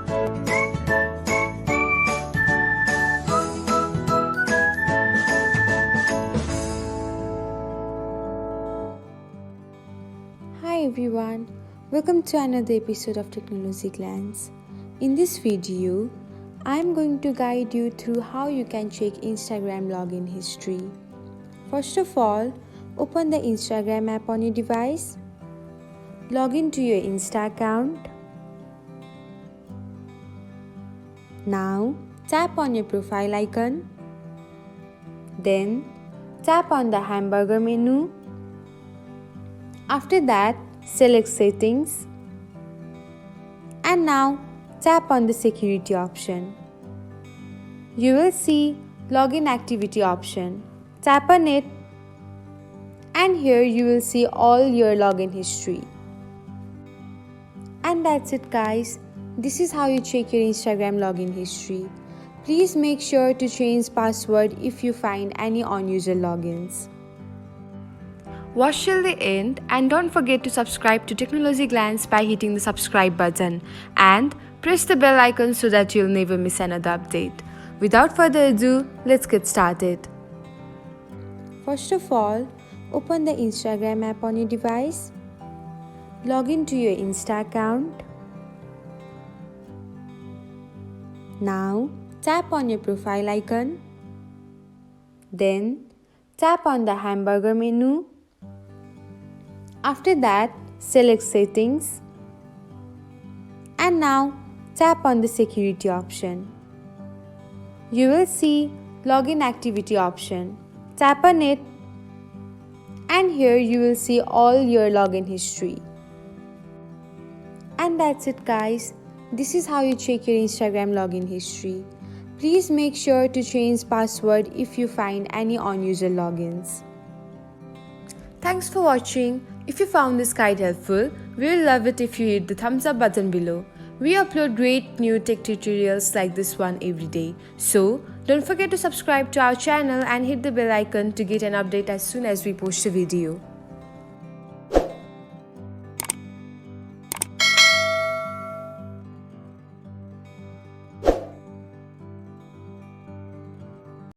Hi everyone, welcome to another episode of Technologyglance. In this video, I am going to guide you through how you can check Instagram login history. First of all, open the Instagram app on your device. Log into your Insta account. Now, tap on your profile icon. Then, tap on the hamburger menu. After that, select Settings. And now, tap on the Security option. You will see Login Activity option. Tap on it. And here you will see all your login history. And that's it guys. This is how you check your Instagram login history. Please make sure to change password if you find any unusual logins. Watch till the end and don't forget to subscribe to Technologyglance by hitting the subscribe button and press the bell icon so that you'll never miss another update. Without further ado, let's get started. First of all, open the Instagram app on your device. Log into your Insta account. Now, tap on your profile icon. Then, tap on the hamburger menu. After that, select Settings. And now, tap on the Security option. You will see Login Activity option. Tap on it. And here you will see all your login history. And that's it guys. This is how you check your Instagram login history. Please make sure to change password if you find any unusual logins. Thanks for watching. If you found this guide helpful, we will love it if you hit the thumbs up button below. We upload great new tech tutorials like this one every day. So, don't forget to subscribe to our channel and hit the bell icon to get an update as soon as we post a video.